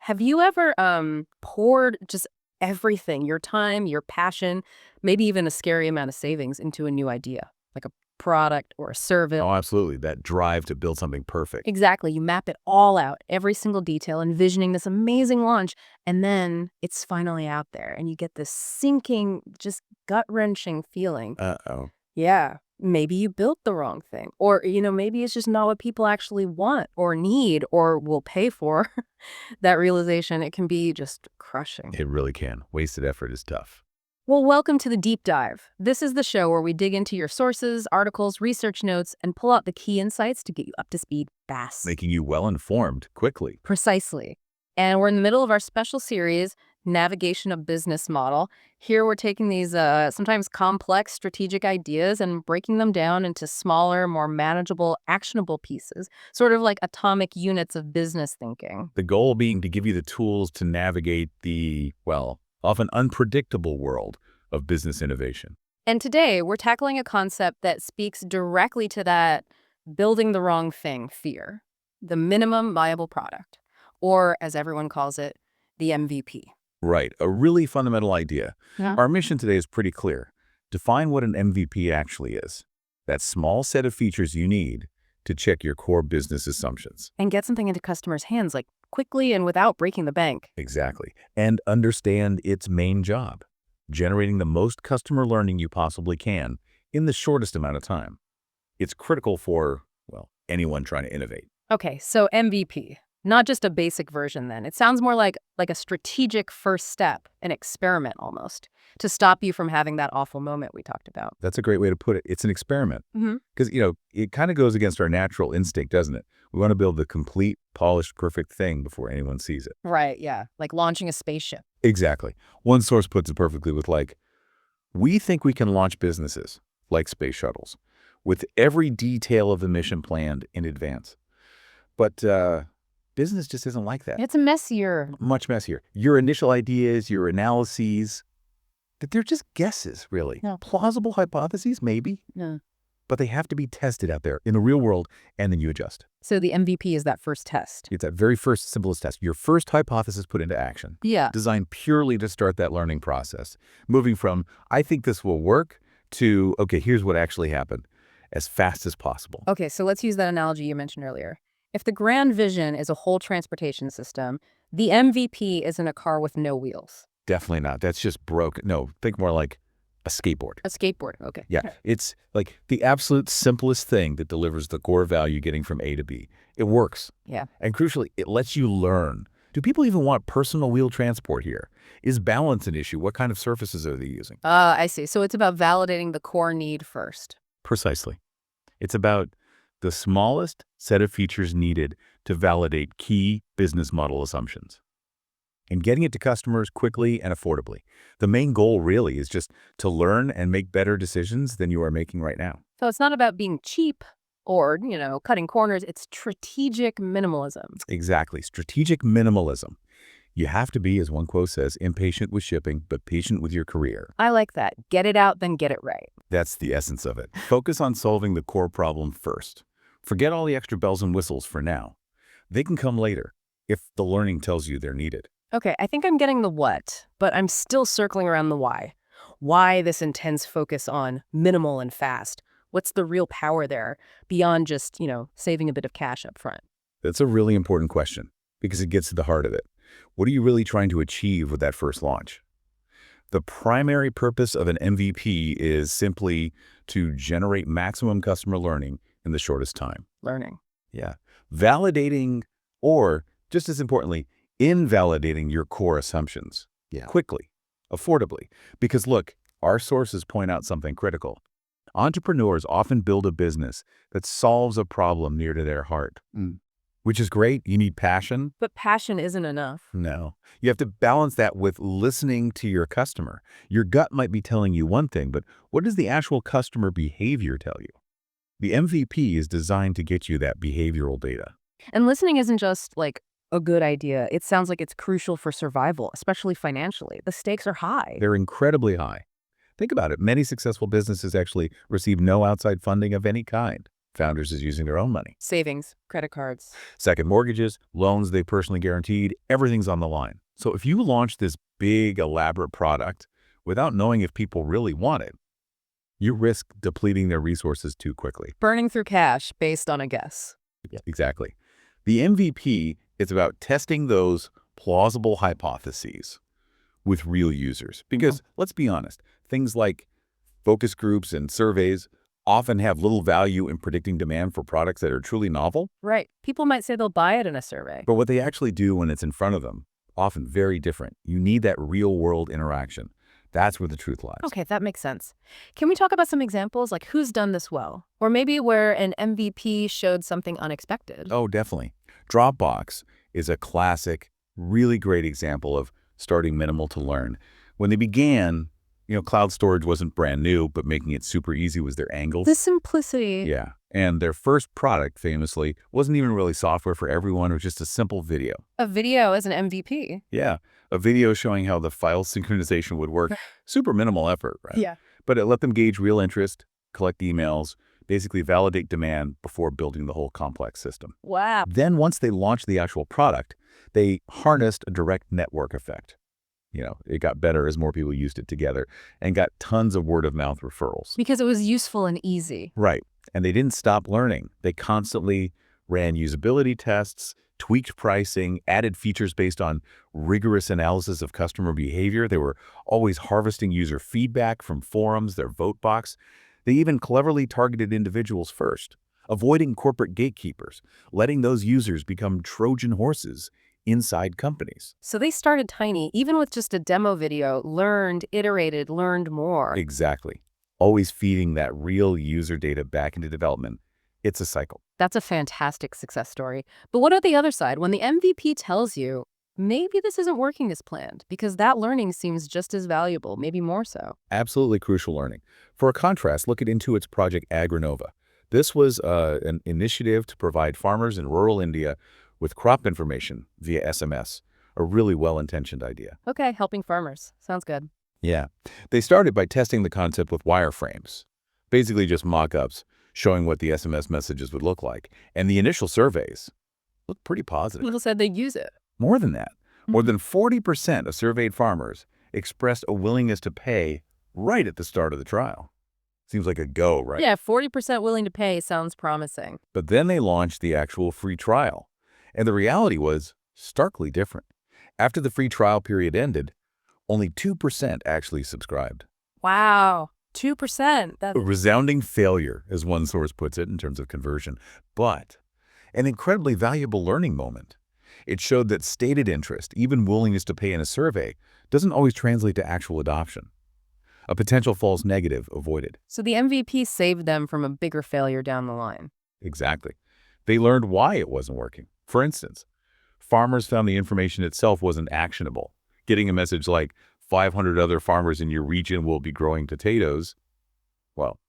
Have you ever poured just everything, your time, your passion, maybe even a scary amount of savings into a new idea, like a product or a service? Oh, absolutely. That drive to build something perfect. Exactly. You map it all out, every single detail, envisioning this amazing launch, and then it's finally out there, and you get this sinking, just gut-wrenching feeling. Uh-oh. Yeah. Maybe you built the wrong thing. Or, maybe it's just not what people actually want or need or will pay for. That realization, it can be just crushing. It really can. Wasted effort is tough. Well, welcome to the Deep Dive. This is the show where we dig into your sources, articles, research notes, and pull out the key insights to get you up to speed fast. Making you well-informed quickly. Precisely. And we're in the middle of our special series, Navigation of Business Model. Here we're taking these sometimes complex strategic ideas and breaking them down into smaller, more manageable, actionable pieces, sort of like atomic units of business thinking. The goal being to give you the tools to navigate the, well, often unpredictable world of business innovation. And today we're tackling a concept that speaks directly to that building the wrong thing fear, the minimum viable product, or as everyone calls it, the MVP. Right. A really fundamental idea. Yeah. Our mission today is pretty clear. Define what an MVP actually is. That small set of features you need to check your core business assumptions. And get something into customers' hands, like quickly and without breaking the bank. Exactly. And understand its main job, generating the most customer learning you possibly can in the shortest amount of time. It's critical for, well, anyone trying to innovate. Okay, so MVP, not just a basic version then. It sounds more like a strategic first step, an experiment almost, to stop you from having that awful moment we talked about. That's a great way to put it. It's an experiment. Mm-hmm. Because, it kind of goes against our natural instinct, doesn't it? We want to build the complete, polished, perfect thing before anyone sees it. Right, yeah, like launching a spaceship. Exactly. One source puts it perfectly with we think we can launch businesses, like space shuttles, with every detail of the mission planned in advance. But business just isn't like that. It's messier. Much messier. Your initial ideas, your analyses, they're just guesses, really. Yeah. Plausible hypotheses, maybe. Yeah. But they have to be tested out there in the real world, and then you adjust. So the MVP is that first test. It's that very first simplest test. Your first hypothesis put into action. Yeah. Designed purely to start that learning process. Moving from, I think this will work, to, okay, here's what actually happened, as fast as possible. Okay, so let's use that analogy you mentioned earlier. If the grand vision is a whole transportation system, the MVP isn't a car with no wheels. Definitely not. That's just broke. No, think more like a skateboard. A skateboard, okay. Yeah, it's like the absolute simplest thing that delivers the core value getting from A to B. It works. Yeah. And crucially, it lets you learn. Do people even want personal wheel transport here? Is balance an issue? What kind of surfaces are they using? I see. So it's about validating the core need first. Precisely. It's about the smallest set of features needed to validate key business model assumptions. And getting it to customers quickly and affordably. The main goal really is just to learn and make better decisions than you are making right now. So it's not about being cheap or, cutting corners. It's strategic minimalism. Exactly. Strategic minimalism. You have to be, as one quote says, impatient with shipping, but patient with your career. I like that. Get it out, then get it right. That's the essence of it. Focus on solving the core problem first. Forget all the extra bells and whistles for now. They can come later if the learning tells you they're needed. Okay, I think I'm getting the what, but I'm still circling around the why. Why this intense focus on minimal and fast? What's the real power there beyond just, saving a bit of cash up front? That's a really important question because it gets to the heart of it. What are you really trying to achieve with that first launch? The primary purpose of an MVP is simply to generate maximum customer learning in the shortest time. Learning. Yeah. Validating, or just as importantly, invalidating your core assumptions. Yeah. Quickly, affordably. Because look, our sources point out something critical. Entrepreneurs often build a business that solves a problem near to their heart. Which is great. You need passion. But passion isn't enough. No. You have to balance that with listening to your customer. Your gut might be telling you one thing, but what does the actual customer behavior tell you? The MVP is designed to get you that behavioral data. And listening isn't just like a good idea. It sounds like it's crucial for survival, especially financially. The stakes are high. They're incredibly high. Think about it. Many successful businesses actually receive no outside funding of any kind. Founders is using their own money. Savings, credit cards. Second mortgages, loans they personally guaranteed, everything's on the line. So if you launch this big, elaborate product without knowing if people really want it, you risk depleting their resources too quickly. Burning through cash based on a guess. Exactly. The MVP is about testing those plausible hypotheses with real users. Because let's be honest, things like focus groups and surveys often have little value in predicting demand for products that are truly novel. Right. People might say they'll buy it in a survey. But what they actually do when it's in front of them, often very different. You need that real-world interaction. That's where the truth lies. Okay, that makes sense. Can we talk about some examples, like who's done this well? Or maybe where an MVP showed something unexpected? Oh, definitely. Dropbox is a classic, really great example of starting minimal to learn. When they began, cloud storage wasn't brand new, but making it super easy was their angle. The simplicity. Yeah. And their first product, famously, wasn't even really software for everyone. It was just a simple video. A video as an MVP. Yeah. A video showing how the file synchronization would work. Super minimal effort, right? Yeah. But it let them gauge real interest, collect emails, basically validate demand before building the whole complex system. Wow. Then once they launched the actual product, they harnessed a direct network effect. It got better as more people used it together and got tons of word-of-mouth referrals. Because it was useful and easy. Right. And they didn't stop learning. They constantly ran usability tests, tweaked pricing, added features based on rigorous analysis of customer behavior. They were always harvesting user feedback from forums, their vote box. They even cleverly targeted individuals first, avoiding corporate gatekeepers, letting those users become Trojan horses inside companies. So they started tiny, even with just a demo video, learned, iterated, learned more. Exactly. Always feeding that real user data back into development. It's a cycle. That's a fantastic success story. But what about the other side? When the MVP tells you, maybe this isn't working as planned, because that learning seems just as valuable, maybe more so. Absolutely crucial learning. For a contrast, look at Intuit's project Agrinova. This was an initiative to provide farmers in rural India with crop information via SMS, a really well-intentioned idea. Okay, helping farmers. Sounds good. Yeah. They started by testing the concept with wireframes, basically just mock-ups showing what the SMS messages would look like. And the initial surveys looked pretty positive. People said they'd use it. More than that, more than 40% of surveyed farmers expressed a willingness to pay right at the start of the trial. Seems like a go, right? Yeah, 40% willing to pay sounds promising. But then they launched the actual free trial. And the reality was starkly different. After the free trial period ended, only 2% actually subscribed. Wow, 2%. A resounding failure, as one source puts it, in terms of conversion, but an incredibly valuable learning moment. It showed that stated interest, even willingness to pay in a survey, doesn't always translate to actual adoption. A potential false negative avoided. So the MVP saved them from a bigger failure down the line. Exactly. They learned why it wasn't working. For instance, farmers found the information itself wasn't actionable. Getting a message like 500 other farmers in your region will be growing potatoes, well,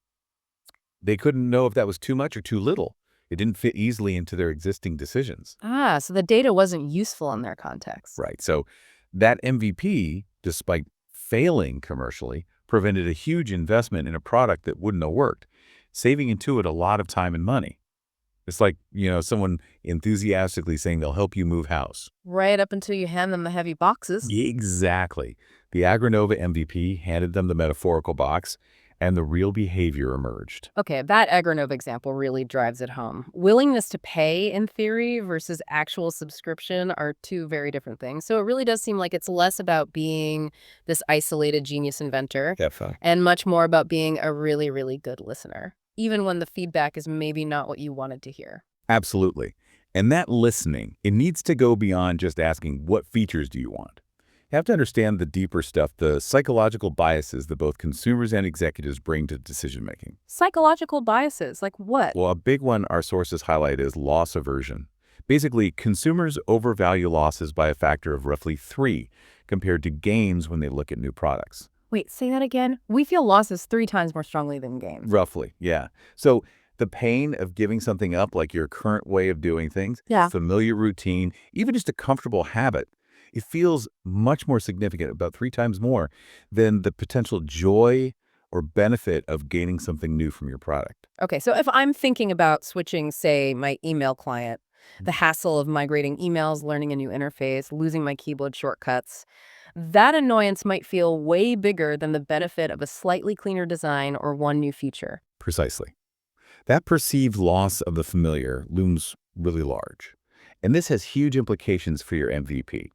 they couldn't know if that was too much or too little. It didn't fit easily into their existing decisions. Ah, so the data wasn't useful in their context. Right. So that MVP, despite failing commercially, prevented a huge investment in a product that wouldn't have worked, saving Intuit a lot of time and money. It's like, someone enthusiastically saying they'll help you move house. Right up until you hand them the heavy boxes. Exactly. The Agrinova MVP handed them the metaphorical box, and the real behavior emerged. Okay, that Agronova example really drives it home. Willingness to pay, in theory, versus actual subscription are two very different things. So it really does seem like it's less about being this isolated genius inventor and much more about being a really, really good listener, even when the feedback is maybe not what you wanted to hear. Absolutely. And that listening, it needs to go beyond just asking, what features do you want? You have to understand the deeper stuff, the psychological biases that both consumers and executives bring to decision-making. Psychological biases, like what? Well, a big one our sources highlight is loss aversion. Basically, consumers overvalue losses by a factor of roughly 3 compared to gains when they look at new products. Wait, say that again? We feel losses 3 times more strongly than gains. Roughly, yeah. So the pain of giving something up, like your current way of doing things, familiar routine, even just a comfortable habit, it feels much more significant, about 3 times more, than the potential joy or benefit of gaining something new from your product. Okay, so if I'm thinking about switching, say, my email client, the hassle of migrating emails, learning a new interface, losing my keyboard shortcuts, that annoyance might feel way bigger than the benefit of a slightly cleaner design or one new feature. Precisely. That perceived loss of the familiar looms really large. And this has huge implications for your MVP.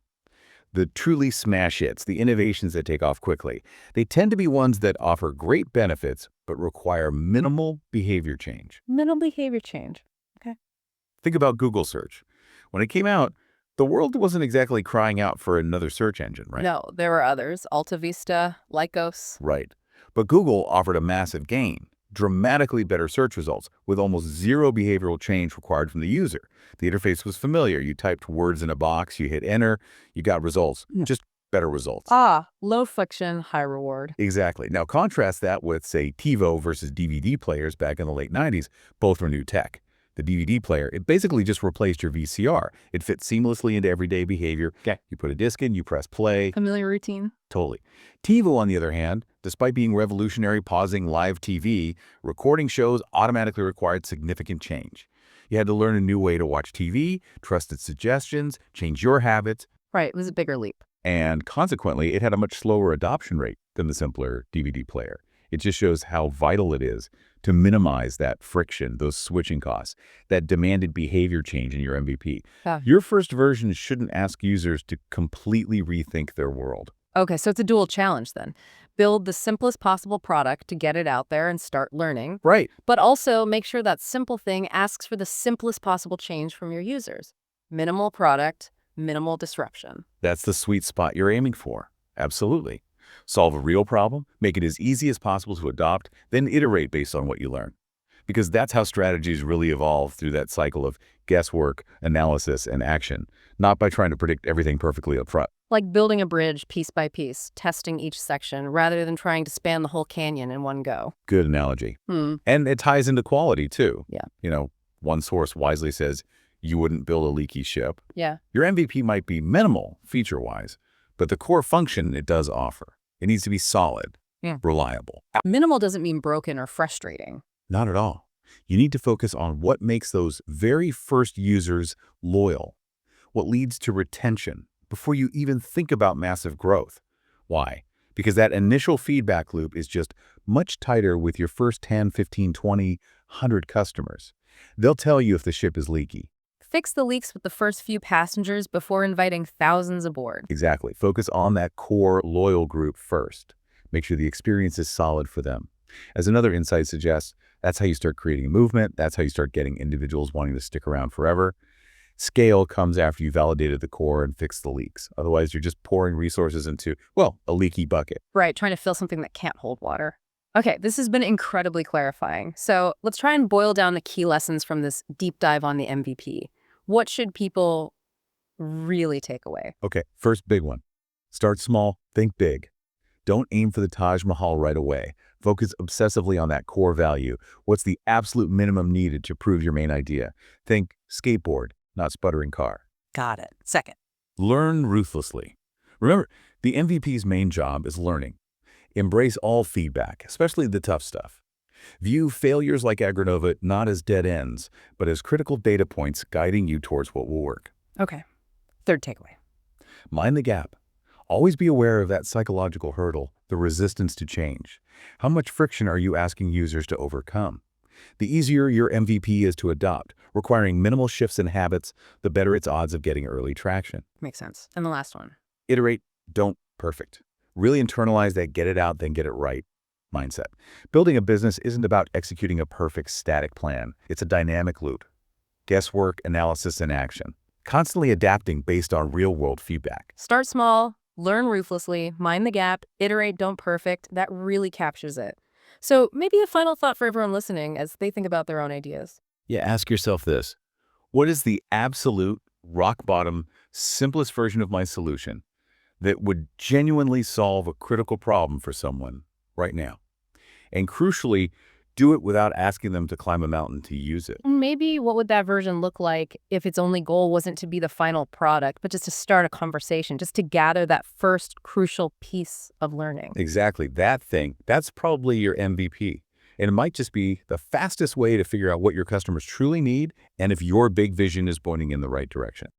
The truly smash hits, the innovations that take off quickly, they tend to be ones that offer great benefits but require minimal behavior change. Minimal behavior change. Okay. Think about Google search. When it came out, the world wasn't exactly crying out for another search engine, right? No, there were others. Alta Vista, Lycos. Right. But Google offered a massive gain, dramatically better search results, with almost zero behavioral change required from the user. The interface was familiar. You typed words in a box, you hit enter, you got results. Just better results. Low friction, high reward. Exactly. Now contrast that with, say, TiVo versus DVD players back in the late 90s. Both were new tech. The DVD player, it basically just replaced your VCR. It fits seamlessly into everyday behavior. Okay. You put a disc in, you press play. Familiar routine. Totally. TiVo, on the other hand, despite being revolutionary, pausing live TV, recording shows automatically required significant change. You had to learn a new way to watch TV, trust its suggestions, change your habits, Right, it was a bigger leap. and consequently, it had a much slower adoption rate than the simpler DVD player. It just shows how vital it is to minimize that friction, those switching costs, that demanded behavior change in your MVP. Yeah. Your first version shouldn't ask users to completely rethink their world. Okay, so it's a dual challenge then. Build the simplest possible product to get it out there and start learning, Right. but also make sure that simple thing asks for the simplest possible change from your users. Minimal product, minimal disruption. That's the sweet spot you're aiming for. Absolutely. Solve a real problem, make it as easy as possible to adopt, then iterate based on what you learn. Because that's how strategies really evolve through that cycle of guesswork, analysis, and action, not by trying to predict everything perfectly up front. Like building a bridge piece by piece, testing each section, rather than trying to span the whole canyon in one go. Good analogy. And it ties into quality, too. Yeah. You know, one source wisely says, you wouldn't build a leaky ship. Yeah. Your MVP might be minimal, feature-wise, but the core function it does offer. It needs to be solid, reliable. Minimal doesn't mean broken or frustrating. Not at all. You need to focus on what makes those very first users loyal, what leads to retention before you even think about massive growth. Why? Because that initial feedback loop is just much tighter with your first 10, 15, 20, 100 customers. They'll tell you if the ship is leaky. Fix the leaks with the first few passengers before inviting thousands aboard. Exactly. Focus on that core loyal group first. Make sure the experience is solid for them. As another insight suggests, that's how you start creating a movement. That's how you start getting individuals wanting to stick around forever. Scale comes after you validated the core and fixed the leaks. Otherwise, you're just pouring resources into, well, a leaky bucket. Right, trying to fill something that can't hold water. Okay, this has been incredibly clarifying. So let's try and boil down the key lessons from this deep dive on the MVP. What should people really take away? Okay, first big one. Start small, think big. Don't aim for the Taj Mahal right away. Focus obsessively on that core value. What's the absolute minimum needed to prove your main idea? Think skateboard, not sputtering car. Got it. Second. Learn ruthlessly. Remember, the MVP's main job is learning. Embrace all feedback, especially the tough stuff. View failures like Agronova not as dead ends, but as critical data points guiding you towards what will work. Okay. Third takeaway. Mind the gap. Always be aware of that psychological hurdle, the resistance to change. How much friction are you asking users to overcome? The easier your MVP is to adopt, requiring minimal shifts in habits, the better its odds of getting early traction. Makes sense. And the last one. Iterate, don't perfect. Really internalize that get it out, then get it right mindset. Building a business isn't about executing a perfect static plan. It's a dynamic loop. Guesswork, analysis, and action. Constantly adapting based on real-world feedback. Start small, learn ruthlessly, mind the gap, iterate, don't perfect. That really captures it. So maybe a final thought for everyone listening as they think about their own ideas. Yeah, ask yourself this. What is the absolute, rock-bottom, simplest version of my solution that would genuinely solve a critical problem for someone right now? And crucially, do it without asking them to climb a mountain to use it. Maybe what would that version look like if its only goal wasn't to be the final product, but just to start a conversation, just to gather that first crucial piece of learning? Exactly. That thing, that's probably your MVP. And it might just be the fastest way to figure out what your customers truly need and if your big vision is pointing in the right direction.